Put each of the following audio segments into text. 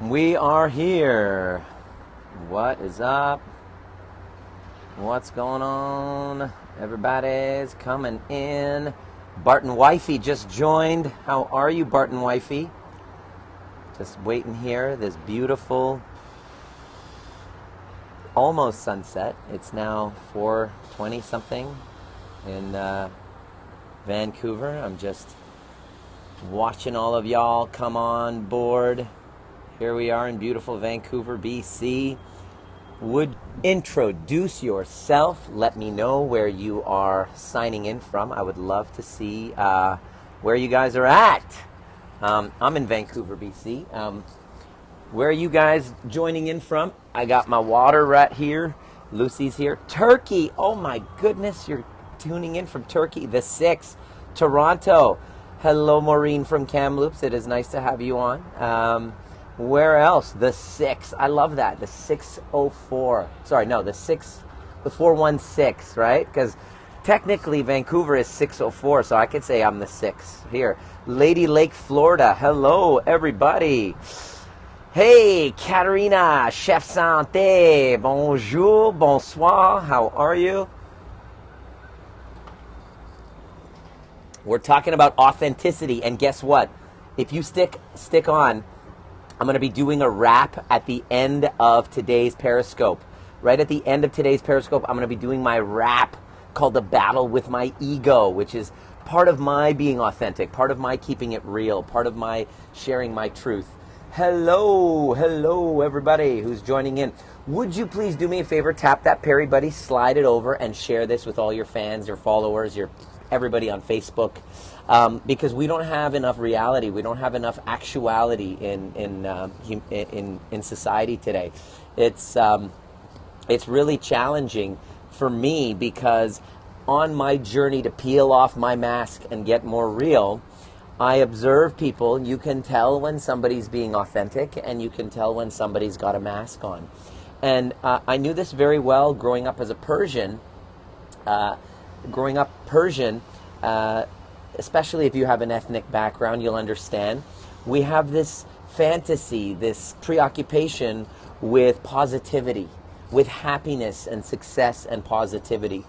We are here. What is up? What's going on? Everybody's coming in. Barton Wifey just joined. How are you, Barton Wifey? Just waiting here. This beautiful, almost sunset. It's now 4:20 something in Vancouver. I'm just watching all of y'all come on board. Here we are in beautiful Vancouver, BC. Would introduce yourself. Let me know where you are signing in from. I would love to see where you guys are at. I'm in Vancouver, BC. Where are you guys joining in from? I got my water right here. Lucy's here. Turkey. Oh my goodness, you're tuning in from Turkey. The 6th. Toronto. Hello, Maureen from Kamloops. It is nice to have you on. Where else? The 6. I love that. The 604. Sorry, no, the 416, right? Because technically Vancouver is 604, so I could say I'm the 6 here. Lady Lake, Florida. Hello, everybody. Hey, Katerina, Chef Santé. Bonjour, bonsoir. How are you? We're talking about authenticity, and guess what? If you stick on, I'm going to be doing a wrap at the end of today's Periscope. Right at the end of today's Periscope, I'm going to be doing my wrap called The Battle with My Ego, which is part of my being authentic, part of my keeping it real, part of my sharing my truth. Hello, everybody who's joining in. Would you please do me a favor, tap that Perry Buddy, slide it over, and share this with all your fans, your followers, everybody on Facebook. Because we don't have enough reality, we don't have enough actuality in society today. It's really challenging for me because on my journey to peel off my mask and get more real, I observe people. You can tell when somebody's being authentic, and you can tell when somebody's got a mask on. And I knew this very well growing up as a Persian. Especially if you have an ethnic background, you'll understand. We have this fantasy, this preoccupation with positivity, with happiness and success and positivity.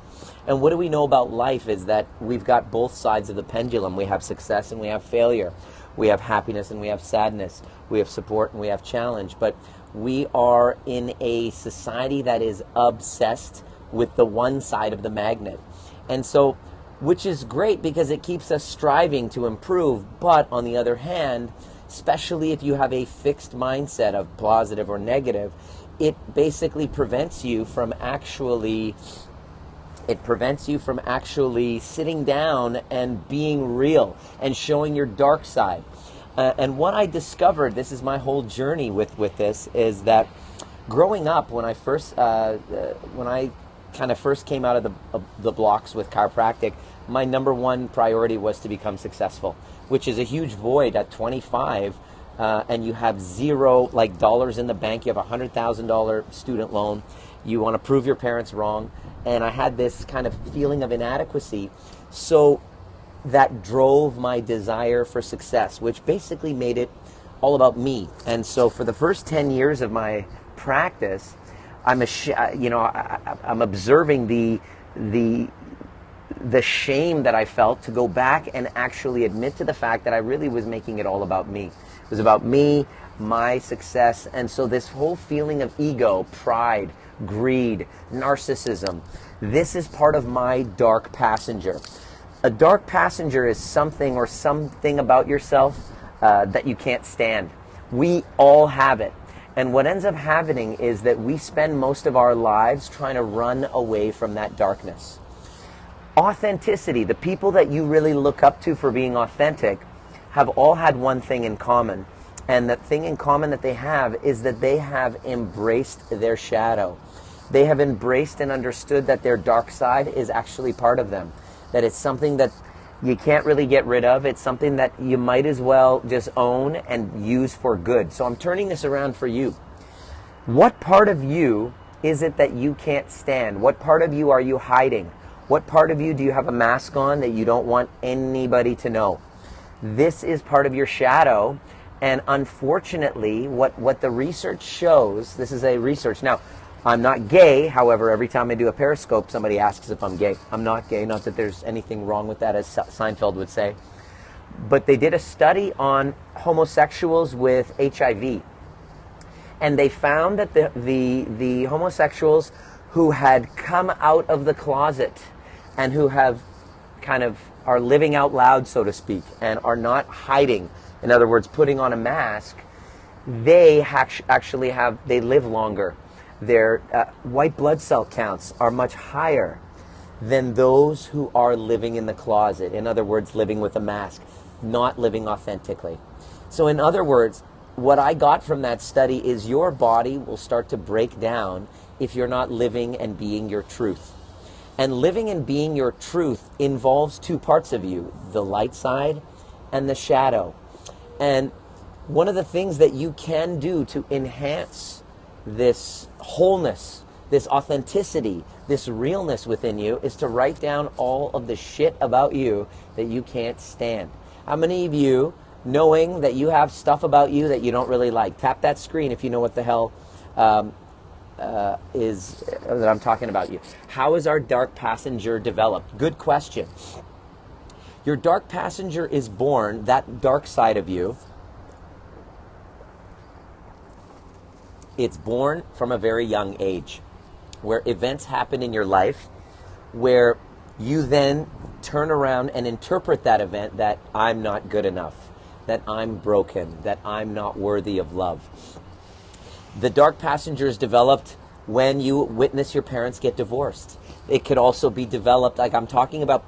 And what do we know about life is that we've got both sides of the pendulum. We have success and we have failure. We have happiness and we have sadness. We have support and we have challenge. But we are in a society that is obsessed with the one side of the magnet. And so, which is great because it keeps us striving to improve. But on the other hand, especially if you have a fixed mindset of positive or negative, it basically prevents you from actually sitting down and being real and showing your dark side. And what I discovered, this is my whole journey with this, is that growing up, when I kind of first came out of the blocks with chiropractic, my number one priority was to become successful, which is a huge void at 25, and you have zero dollars in the bank. You have a $100,000 student loan. You want to prove your parents wrong, and I had this kind of feeling of inadequacy. So that drove my desire for success, which basically made it all about me. And so for the first 10 years of my practice, I'm observing the shame that I felt to go back and actually admit to the fact that I really was making it all about me. It was about me, my success, and so this whole feeling of ego, pride, greed, narcissism, this is part of my dark passenger. A dark passenger is something about yourself that you can't stand. We all have it. And what ends up happening is that we spend most of our lives trying to run away from that darkness. Authenticity, the people that you really look up to for being authentic, have all had one thing in common. And that thing in common that they have is that they have embraced their shadow. They have embraced and understood that their dark side is actually part of them. That it's something that you can't really get rid of. It's something that you might as well just own and use for good. So I'm turning this around for you. What part of you is it that you can't stand? What part of you are you hiding? What part of you do you have a mask on that you don't want anybody to know? This is part of your shadow, And unfortunately, what the research shows, this is a research. Now, I'm not gay. However, every time I do a Periscope, somebody asks if I'm gay. I'm not gay. Not that there's anything wrong with that, as Seinfeld would say. But they did a study on homosexuals with HIV. And they found that the homosexuals who had come out of the closet and who have kind of are living out loud, so to speak, and are not hiding, in other words, putting on a mask, they actually they live longer. Their white blood cell counts are much higher than those who are living in the closet. In other words, living with a mask, not living authentically. So in other words, what I got from that study is your body will start to break down if you're not living and being your truth. And living and being your truth involves two parts of you, the light side and the shadow. And one of the things that you can do to enhance this wholeness, this authenticity, this realness within you is to write down all of the shit about you that you can't stand. How many of you, knowing that you have stuff about you that you don't really like, tap that screen if you know what the hell is that I'm talking about you. How is our dark passenger developed? Good question. Your dark passenger is born, that dark side of you, it's born from a very young age, where events happen in your life where you then turn around and interpret that event that I'm not good enough, that I'm broken, that I'm not worthy of love. The dark passenger is developed when you witness your parents get divorced. It could also be developed, like I'm talking about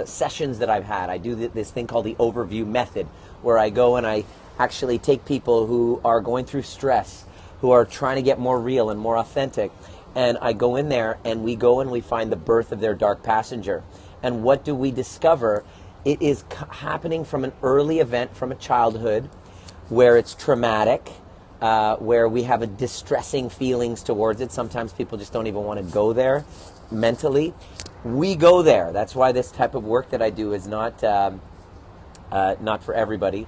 sessions that I've had. I do this thing called the overview method, where I go and I actually take people who are going through stress, who are trying to get more real and more authentic, and I go in there and we find the birth of their dark passenger. And what do we discover? It is happening from an early event from a childhood where it's traumatic, where we have a distressing feelings towards it. Sometimes people just don't even want to go there mentally. We go there. That's why this type of work that I do is not for everybody.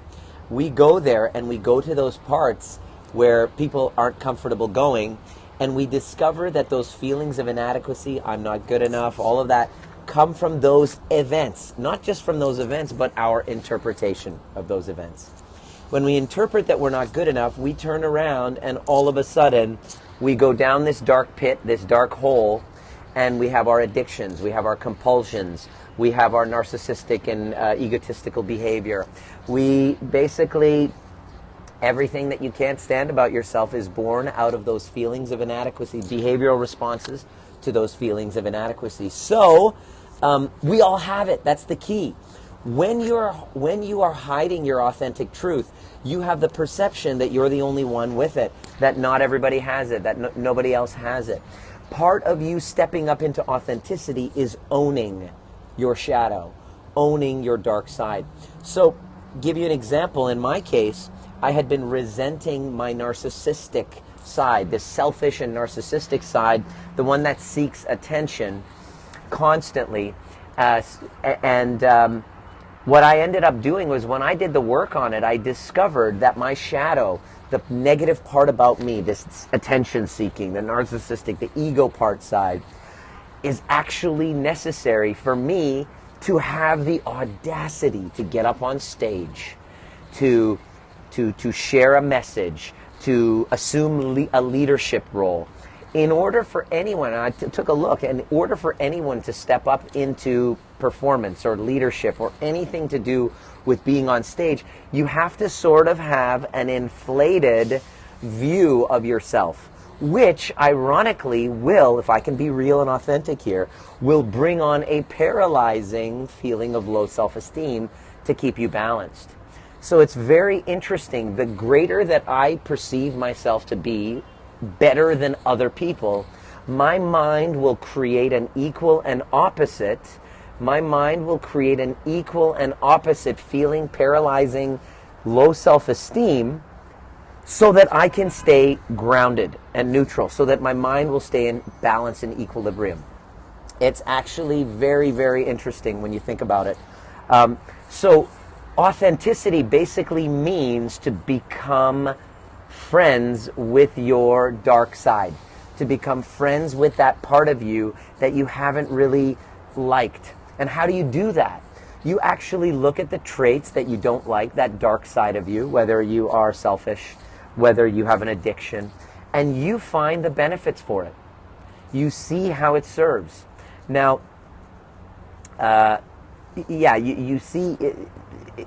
We go there and we go to those parts where people aren't comfortable going, and we discover that those feelings of inadequacy, I'm not good enough, all of that, come from those events. Not just from those events, but our interpretation of those events. When we interpret that we're not good enough, we turn around and all of a sudden we go down this dark pit, this dark hole, and we have our addictions, we have our compulsions, we have our narcissistic and egotistical behavior. We basically, everything that you can't stand about yourself is born out of those feelings of inadequacy, behavioral responses to those feelings of inadequacy. So we all have it. That's the key. When you are hiding your authentic truth, you have the perception that you're the only one with it, that not everybody has it, that nobody else has it. Part of you stepping up into authenticity is owning your shadow, owning your dark side. So, give you an example. In my case, I had been resenting my narcissistic side, the selfish and narcissistic side, the one that seeks attention constantly. What I ended up doing was, when I did the work on it, I discovered that my shadow, the negative part about me, this attention seeking, the narcissistic, the ego part side, is actually necessary for me to have the audacity to get up on stage, to share a message, to assume a leadership role. In order for anyone, and I took a look, in order for anyone to step up into performance or leadership or anything to do with being on stage, you have to sort of have an inflated view of yourself, which ironically will, if I can be real and authentic here, will bring on a paralyzing feeling of low self-esteem to keep you balanced. So it's very interesting. The greater that I perceive myself to be, better than other people, my mind will create an equal and opposite. My mind will create an equal and opposite feeling, paralyzing, low self-esteem, so that I can stay grounded and neutral, so that my mind will stay in balance and equilibrium. It's actually very, very interesting when you think about it. So Authenticity basically means to become friends with your dark side, to become friends with that part of you that you haven't really liked. And how do you do that? You actually look at the traits that you don't like, that dark side of you, whether you are selfish, whether you have an addiction, and you find the benefits for it. You see how it serves. Now, you see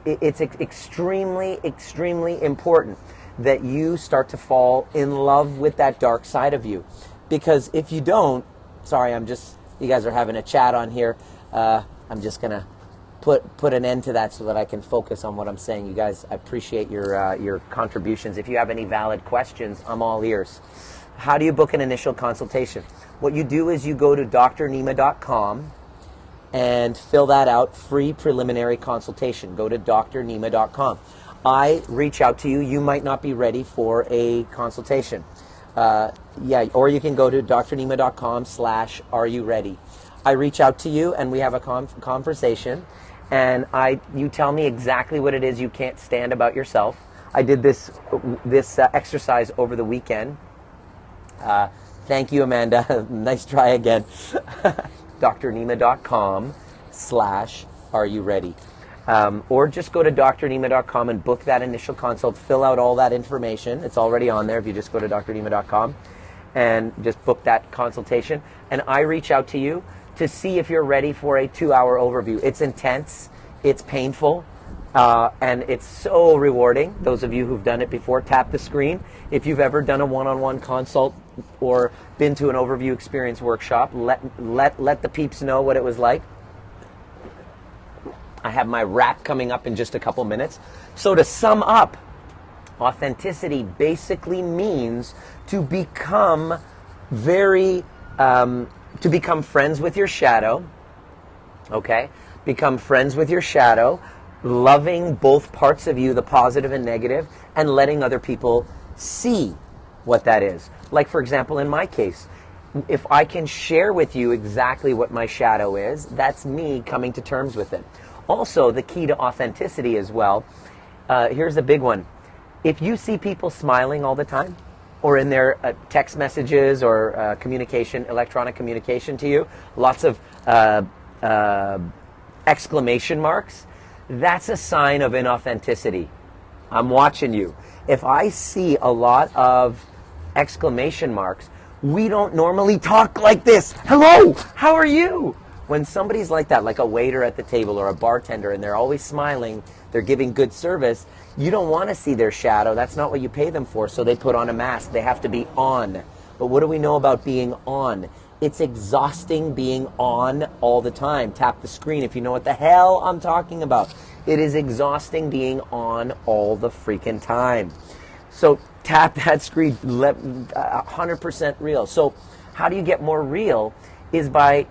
it's extremely, extremely important that you start to fall in love with that dark side of you. Because if you don't, sorry, you guys are having a chat on here. I'm just going to put an end to that so that I can focus on what I'm saying. You guys, I appreciate your contributions. If you have any valid questions, I'm all ears. How do you book an initial consultation? What you do is you go to Dr.Nima.com and fill that out, free preliminary consultation. Go to Dr.Nima.com. I reach out to you. You might not be ready for a consultation. Or you can go to drnima.com/areyouready. I reach out to you and we have a conversation, and you tell me exactly what it is you can't stand about yourself. I did this exercise over the weekend. Thank you, Amanda. Nice try again. drnima.com/areyouready. Or just go to drnima.com and book that initial consult. Fill out all that information. It's already on there if you just go to drnima.com and just book that consultation. And I reach out to you to see if you're ready for a 2-hour overview. It's intense. It's painful. And it's so rewarding. Those of you who've done it before, tap the screen. If you've ever done a one-on-one consult or been to an overview experience workshop, let the peeps know what it was like. I have my wrap coming up in just a couple minutes. So to sum up, authenticity basically means to become to become friends with your shadow. Okay? Become friends with your shadow, loving both parts of you, the positive and negative, and letting other people see what that is. Like, for example, in my case, if I can share with you exactly what my shadow is, that's me coming to terms with it. Also, the key to authenticity as well, here's a big one. If you see people smiling all the time, or in their text messages or communication, electronic communication to you, lots of exclamation marks, that's a sign of inauthenticity. I'm watching you. If I see a lot of exclamation marks, we don't normally talk like this. Hello, how are you? When somebody's like that, like a waiter at the table or a bartender, and they're always smiling, they're giving good service, you don't want to see their shadow. That's not what you pay them for, so they put on a mask. They have to be on. But what do we know about being on? It's exhausting being on all the time. Tap the screen if you know what the hell I'm talking about. It is exhausting being on all the freaking time. So tap that screen, 100% real. So how do you get more real is by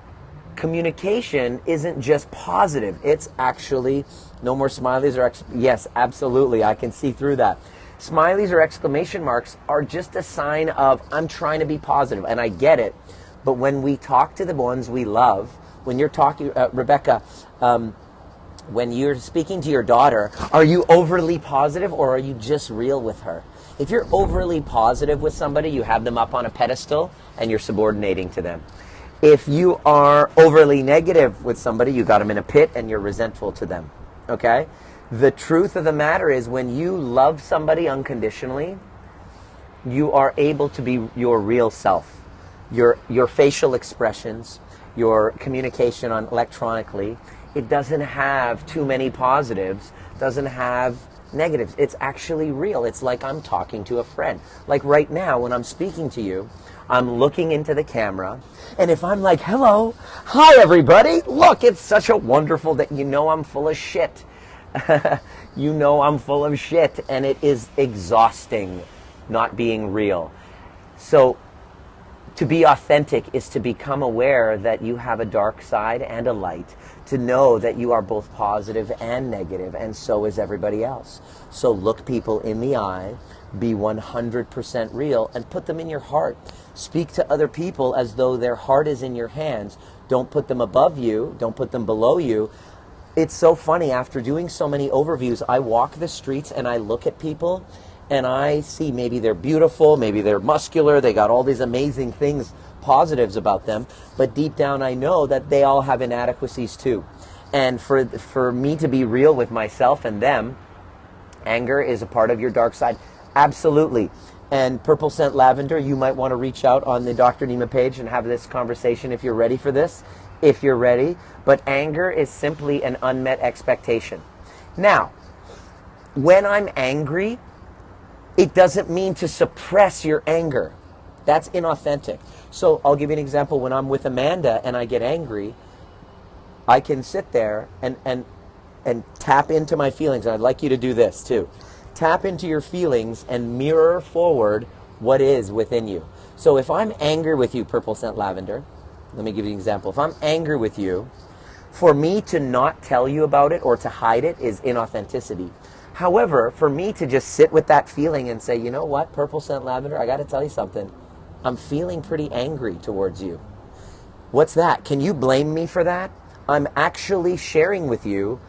communication isn't just positive. It's actually no more smileys or yes, absolutely. I can see through that. Smileys or exclamation marks are just a sign of I'm trying to be positive, and I get it. But when we talk to the ones we love, when you're talking, Rebecca, when you're speaking to your daughter, are you overly positive or are you just real with her? If you're overly positive with somebody, you have them up on a pedestal and you're subordinating to them. If you are overly negative with somebody, you got them in a pit and you're resentful to them. Okay? The truth of the matter is when you love somebody unconditionally, you are able to be your real self. Your facial expressions, your communication on electronically, it doesn't have too many positives, doesn't have negatives. It's actually real. It's like I'm talking to a friend. Like right now when I'm speaking to you, I'm looking into the camera, and if I'm like, hello, hi everybody, look, it's such a wonderful day, you know I'm full of shit. You know I'm full of shit, and it is exhausting not being real. So to be authentic is to become aware that you have a dark side and a light, to know that you are both positive and negative, and so is everybody else. So look people in the eye, be 100% real, and put them in your heart. Speak to other people as though their heart is in your hands. Don't put them above you, don't put them below you. it's so funny, after doing so many overviews, I walk the streets and I look at people and I see maybe they're beautiful, maybe they're muscular, they got all these amazing things, positives about them, but deep down I know that they all have inadequacies too. And for me to be real with myself and them, anger is a part of your dark side. Absolutely. And Purple Scent Lavender, you might want to reach out on the Dr. Nima page and have this conversation if you're ready for this, if you're ready. But anger is simply an unmet expectation. Now, when I'm angry, it doesn't mean to suppress your anger. That's inauthentic. So I'll give you an example. When I'm with Amanda and I get angry, I can sit there and tap into my feelings. And I'd like you to do this too. Tap into your feelings and mirror forward what is within you. So if I'm angry with you, Purple Scent Lavender, let me give you an example. If I'm angry with you, for me to not tell you about it or to hide it is inauthenticity. However, for me to just sit with that feeling and say, you know what, Purple Scent Lavender, I got to tell you something. I'm feeling pretty angry towards you. What's that? Can you blame me for that? I'm actually sharing with you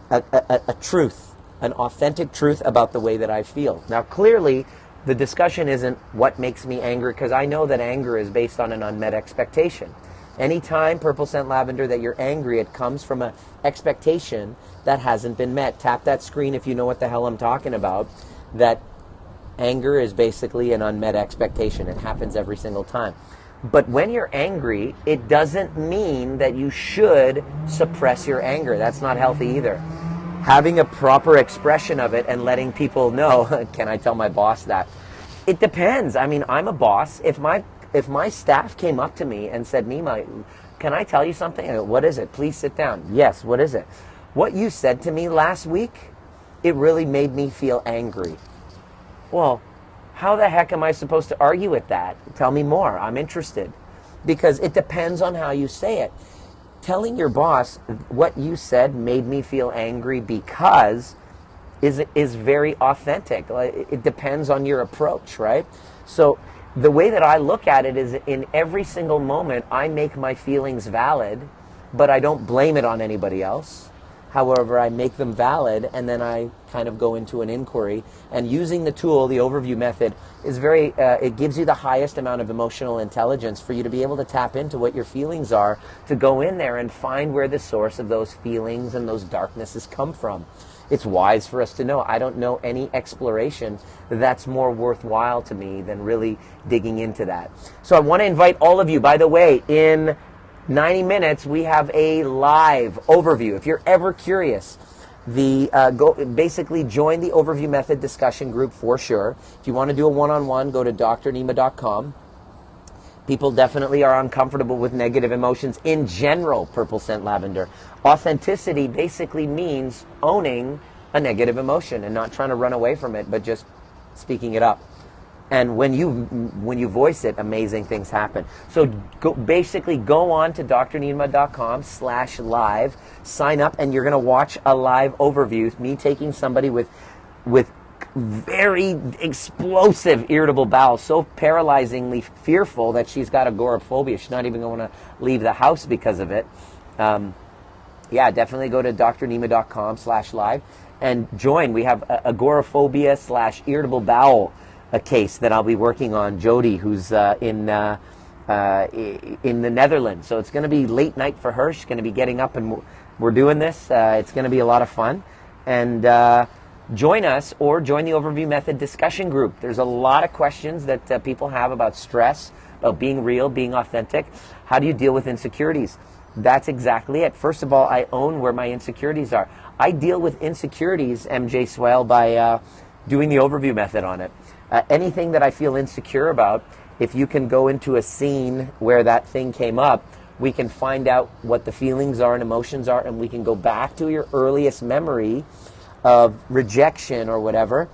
a truth, an authentic truth about the way that I feel. Now, clearly, the discussion isn't what makes me angry, because I know that anger is based on an unmet expectation. Anytime, Purple Scent Lavender, that you're angry, it comes from an expectation that hasn't been met. Tap that screen if you know what the hell I'm talking about. That anger is basically an unmet expectation. It happens every single time. But when you're angry, it doesn't mean that you should suppress your anger. That's not healthy either. Having a proper expression of it and letting people know, can I tell my boss that? It depends. I mean, I'm a boss. If my staff came up to me and said, Nima, can I tell you something? I go, what is it? Please sit down. Yes, what is it? What you said to me last week, it really made me feel angry. Well, how the heck am I supposed to argue with that? Tell me more. I'm interested. Because it depends on how you say it. Telling your boss what you said made me feel angry because is very authentic. It depends on your approach, right? So the way that I look at it is, in every single moment, I make my feelings valid, but I don't blame it on anybody else. However, I make them valid, and then I kind of go into an inquiry. And using the tool, the overview method, is very, it gives you the highest amount of emotional intelligence for you to be able to tap into what your feelings are, to go in there and find where the source of those feelings and those darknesses come from. It's wise for us to know. I don't know any exploration that's more worthwhile to me than really digging into that. So I want to invite all of you, by the way, in 90 minutes, we have a live overview. If you're ever curious, basically join the overview method discussion group for sure. If you want to do a one-on-one, go to drnima.com. People definitely are uncomfortable with negative emotions in general, Purple Scent Lavender. Authenticity basically means owning a negative emotion and not trying to run away from it, but just speaking it up. And when you voice it, amazing things happen. So basically go on to drnima.com/live, sign up, and you're going to watch a live overview, me taking somebody with very explosive irritable bowel, so paralyzingly fearful that she's got agoraphobia. She's not even going to leave the house because of it. Yeah, definitely go to drnima.com/live and join. We have agoraphobia/irritable bowel, a case that I'll be working on. Jody, who's in the Netherlands. So it's going to be late night for her. She's going to be getting up, and we're doing this. It's going to be a lot of fun. And join us, or join the Overview Method discussion group. There's a lot of questions that people have about stress, about being real, being authentic. How do you deal with insecurities? That's exactly it. First of all, I own where my insecurities are. I deal with insecurities, MJ Swale, by doing the Overview Method on it. Anything that I feel insecure about, if you can go into a scene where that thing came up, we can find out what the feelings are and emotions are, and we can go back to your earliest memory of rejection or whatever,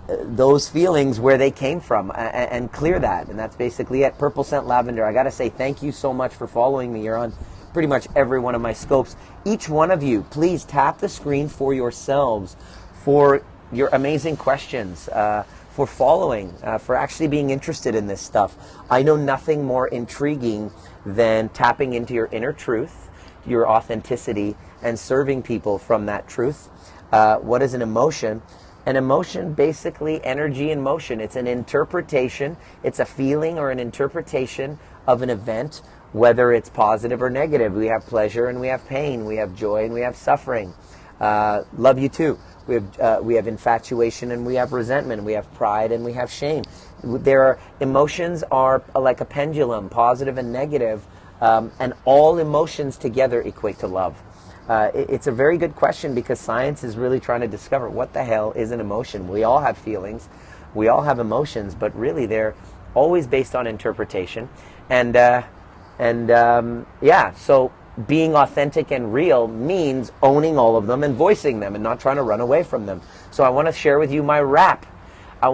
those feelings, where they came from, and clear that. And that's basically it. Purple Scent Lavender, I got to say thank you so much for following me. You're on pretty much every one of my scopes. Each one of you, please tap the screen for yourselves, for your amazing questions, for following, for actually being interested in this stuff. I know nothing more intriguing than tapping into your inner truth, your authenticity and serving people from that truth. What is an emotion? An emotion, basically energy in motion. It's an interpretation. It's a feeling or an interpretation of an event, whether it's positive or negative. We have pleasure and we have pain. We have joy and we have suffering. Love you too. We have infatuation and we have resentment. We have pride and we have shame. Emotions are like a pendulum, positive and negative, and all emotions together equate to love. It's a very good question because science is really trying to discover what the hell is an emotion. We all have feelings, we all have emotions, but really they're always based on interpretation. So being authentic and real means owning all of them and voicing them and not trying to run away from them. So I want to share with you my rap. I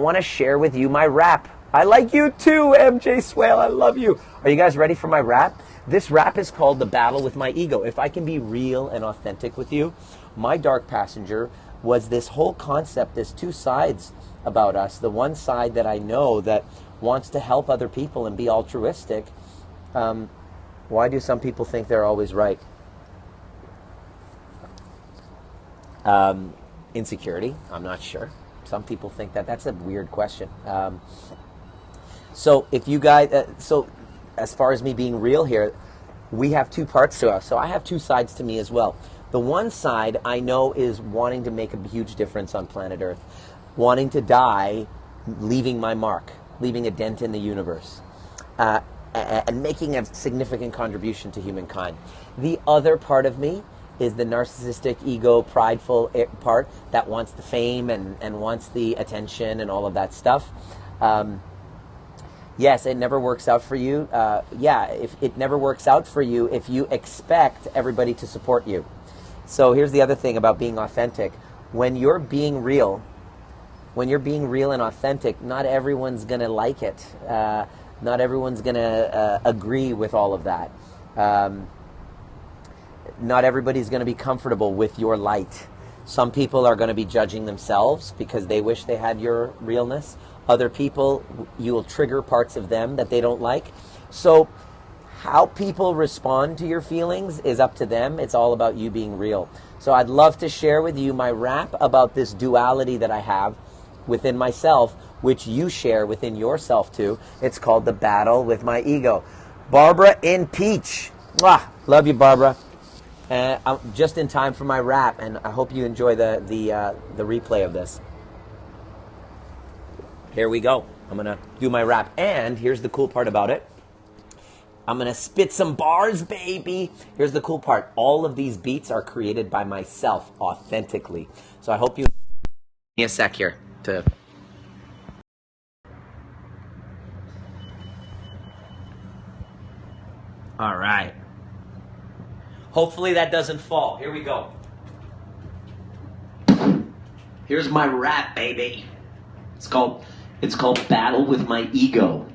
like you too, MJ Swale. I love you. Are you guys ready for my rap? This rap is called The Battle with My Ego. If I can be real and authentic with you, my dark passenger was this whole concept. There's two sides about us. The one side that I know that wants to help other people and be altruistic. Why do some people think they're always right? Insecurity? I'm not sure. Some people think that. That's a weird question. So if you guys... as far as me being real here, we have two parts to us. So I have two sides to me as well. The one side I know is wanting to make a huge difference on planet Earth. Wanting to die, leaving my mark, leaving a dent in the universe. And making a significant contribution to humankind. The other part of me is the narcissistic, ego, prideful part that wants the fame and wants the attention and all of that stuff. Yes, it never works out for you. If it never works out for you if you expect everybody to support you. So here's the other thing about being authentic. When you're being real and authentic, not everyone's going to like it. Not everyone's going to agree with all of that. Not everybody's going to be comfortable with your light. Some people are going to be judging themselves because they wish they had your realness. Other people, you will trigger parts of them that they don't like. So how people respond to your feelings is up to them. It's all about you being real. So I'd love to share with you my rap about this duality that I have within myself, which you share within yourself too. It's called The Battle with My Ego. Barbara in Peach. Mwah! Love you, Barbara. I'm just in time for my rap, and I hope you enjoy the replay of this. Here we go. I'm going to do my rap. And here's the cool part about it. I'm going to spit some bars, baby. Here's the cool part. All of these beats are created by myself authentically. So I hope you... Give me a sec here to... All right. Hopefully that doesn't fall. Here we go. Here's my rap, baby. It's called Battle with My Ego.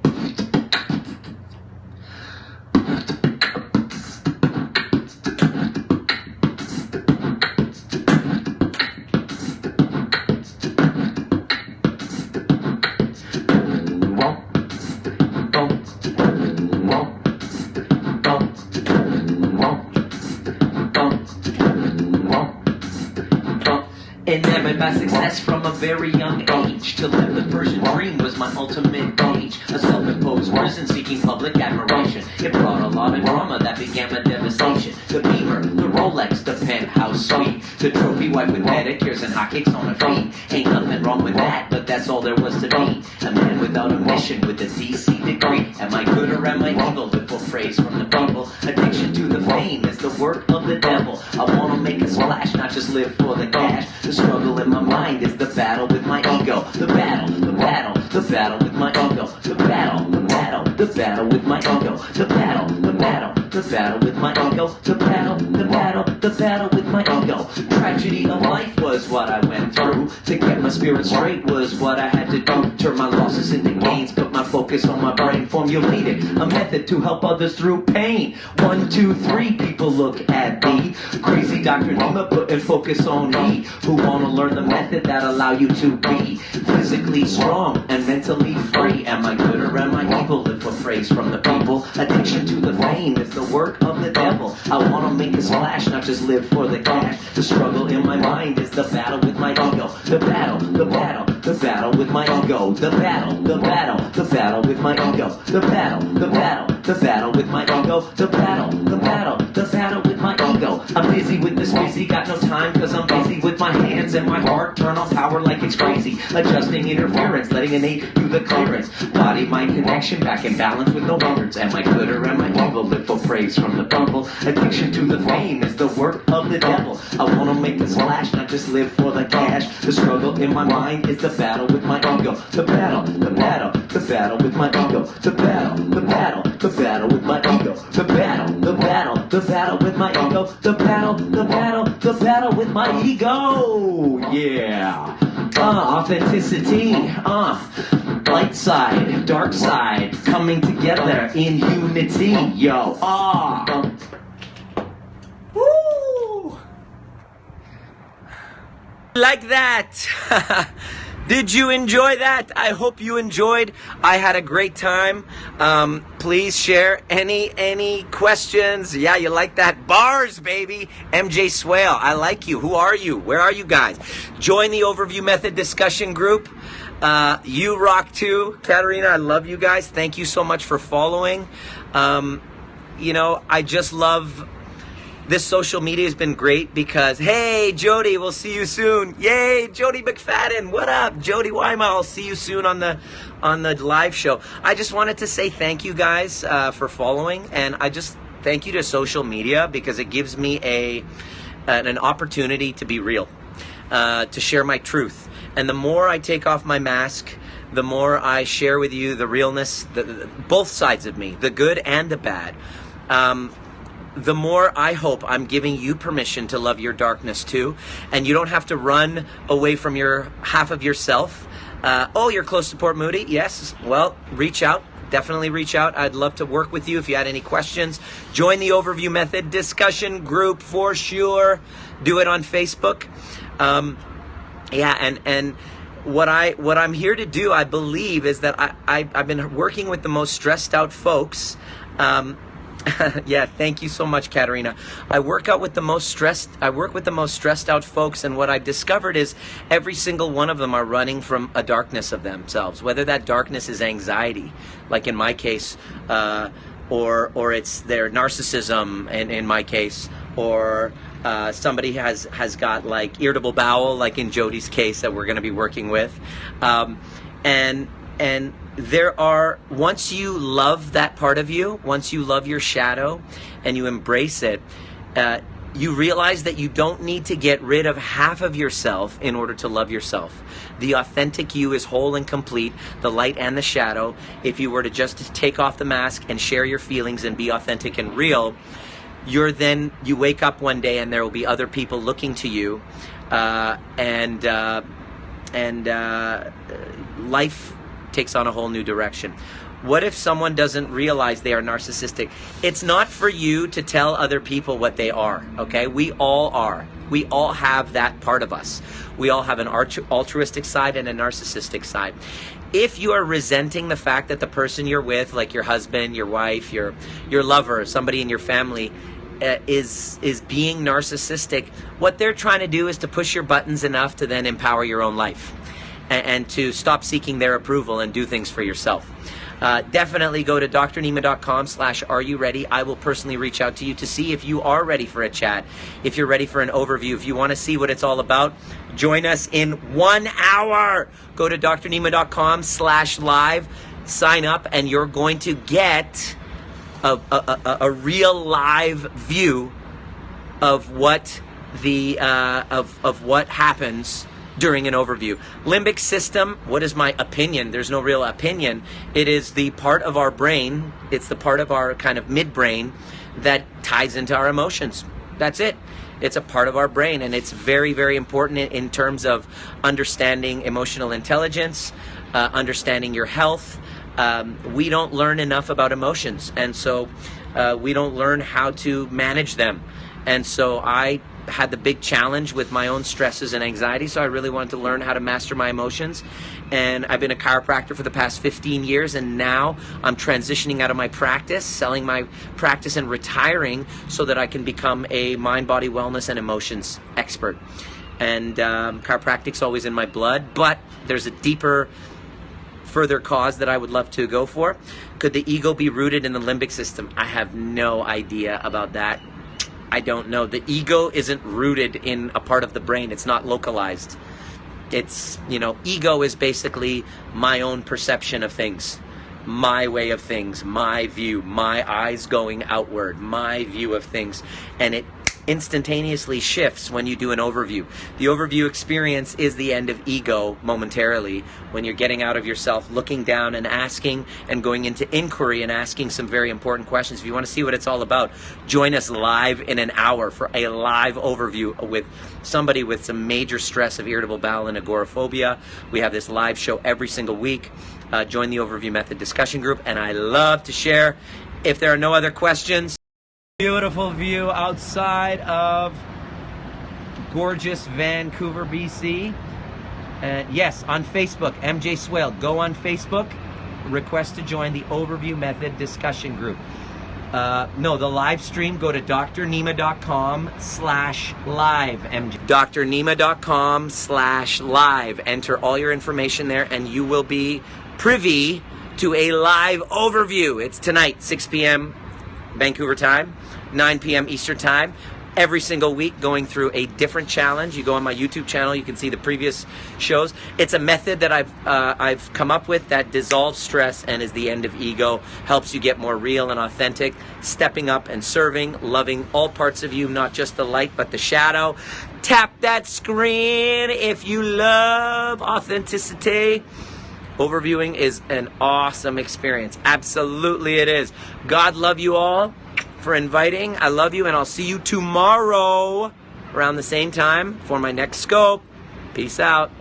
Enamored by success from a very young age. To live the Persian dream was my ultimate age. A self-imposed prison seeking public admiration. It brought a lot of drama that began my devastation. The Beamer, the Rolex, the penthouse suite. The trophy wife with pedicures and hotcakes on her feet. Ain't nothing wrong with that, but that's all there was to be. A man without a mission with a DC degree. Am I good or am I evil? To pull praise from the people. Addiction to the fame is the work of the devil. I wanna make a splash, not just live for the cash. The struggle in my mind is the battle with my ego. The battle with my ego. The battle, the battle with my ego. The battle with my ego. The battle with my ego. Tragedy of life was what I went through. To get my spirit straight was what I had to do. Turn my losses into gains, put my focus on my brain, formulated a method to help others through pain. 1, 2, 3, people look at me. Crazy Dr. Nima putting focus on me, who wanna learn the method that allow you to be physically strong and mentally free. Am I good or am I evil? If a phrase from the people, addiction to the fame is the work of the devil. I wanna make a splash, not just live for the cash. The struggle in my mind is the battle with my ego. The battle with my ego. The battle with my ego. The battle with my ego. The battle with my ego. I'm busy with this busy, got no time cause I'm busy with my hands and my heart. Turn on power like it's crazy. Adjusting interference, letting innate do the clearance. Body mind connection, back in balance with no hindrance. Am I good or am I evil? Live for praise from the people. Addiction to the fame is the work of the devil. I wanna make a splash, not just live for the cash. The struggle in my mind is the battle with my ego. The battle with my ego. The battle with my ego. The battle with my ego. The battle with my ego. The battle with my ego. Yeah. Authenticity. Light side, dark side, coming together in unity. Yo. Woo! Like that. Did you enjoy that? I hope you enjoyed. I had a great time. Please share any questions. Yeah, you like that? Bars, baby. MJ Swale, I like you. Who are you? Where are you guys? Join the Overview Method discussion group. You rock too. Katerina, I love you guys. Thank you so much for following. I just love this social media has been great because, hey, Jody, we'll see you soon. Yay, Jody McFadden. What up? Jody Wyma, I'll see you soon on the live show. I just wanted to say thank you guys for following, and I just thank you to social media because it gives me an opportunity to be real, to share my truth. And the more I take off my mask, the more I share with you the realness, both sides of me, the good and the bad. The more I hope I'm giving you permission to love your darkness too. And you don't have to run away from your half of yourself. You're close to Port Moody? Yes. Well, reach out. Definitely reach out. I'd love to work with you if you had any questions. Join the Overview Method discussion group for sure. Do it on Facebook. And what I'm here to do, I believe, is that I've been working with the most stressed out folks. Yeah, thank you so much, Katerina. I work with the most stressed out folks, and what I've discovered is every single one of them are running from a darkness of themselves, whether that darkness is anxiety, like in my case, or it's their narcissism in my case, or somebody has got like irritable bowel, like in Jody's case that we're going to be working with, and there are, once you love that part of you, once you love your shadow and you embrace it, you realize that you don't need to get rid of half of yourself in order to love yourself. The authentic you is whole and complete, the light and the shadow. If you were to just take off the mask and share your feelings and be authentic and real, you wake up one day and there will be other people looking to you, and life takes on a whole new direction. What if someone doesn't realize they are narcissistic? It's not for you to tell other people what they are, okay? We all are. We all have that part of us. We all have an altruistic side and a narcissistic side. If you are resenting the fact that the person you're with, like your husband, your wife, your lover, somebody in your family, is being narcissistic, what they're trying to do is to push your buttons enough to then empower your own life and to stop seeking their approval and do things for yourself. Definitely go to drnima.com/areyouready. I will personally reach out to you to see if you are ready for a chat, if you're ready for an overview, if you want to see what it's all about. Join us in 1 hour. Go to drnima.com/live, sign up, and you're going to get a real live view of what of what happens during an overview. Limbic system, what is my opinion? There's no real opinion. It is the part of our brain, it's the part of our kind of midbrain that ties into our emotions. That's it. It's a part of our brain, and it's very, very important in terms of understanding emotional intelligence, understanding your health, we don't learn enough about emotions, and so we don't learn how to manage them. And so I had the big challenge with my own stresses and anxiety, so I really wanted to learn how to master my emotions. And I've been a chiropractor for the past 15 years, and now I'm transitioning out of my practice, selling my practice and retiring so that I can become a mind, body, wellness, and emotions expert. And chiropractic's always in my blood, but there's a deeper, further cause that I would love to go for. Could the ego be rooted in the limbic system? I have no idea about that. I don't know. The ego isn't rooted in a part of the brain. It's not localized. It's, ego is basically my own perception of things, my way of things, my view, my eyes going outward, my view of things. And it instantaneously shifts when you do an overview. The overview experience is the end of ego momentarily, when you're getting out of yourself, looking down and asking and going into inquiry and asking some very important questions. If you want to see what it's all about, join us live in an hour for a live overview with somebody with some major stress of irritable bowel and agoraphobia. We have this live show every single week. Join the Overview Method discussion group, and I love to share. If there are no other questions, beautiful view outside of gorgeous Vancouver, BC. And yes, on Facebook, MJ Swale. Go on Facebook, request to join the Overview Method discussion group. No, the live stream, go to drnima.com/live, MJ. drnima.com/live. Enter all your information there, and you will be privy to a live overview. It's tonight, 6 p.m. Vancouver time, 9 p.m. Eastern time, every single week, going through a different challenge. You go on my YouTube channel, you can see the previous shows. It's a method that I've come up with that dissolves stress and is the end of ego, helps you get more real and authentic, stepping up and serving, loving all parts of you, not just the light but the shadow. Tap that screen if you love authenticity. Overviewing is an awesome experience. Absolutely it is. God love you all for inviting. I love you, and I'll see you tomorrow around the same time for my next scope. Peace out.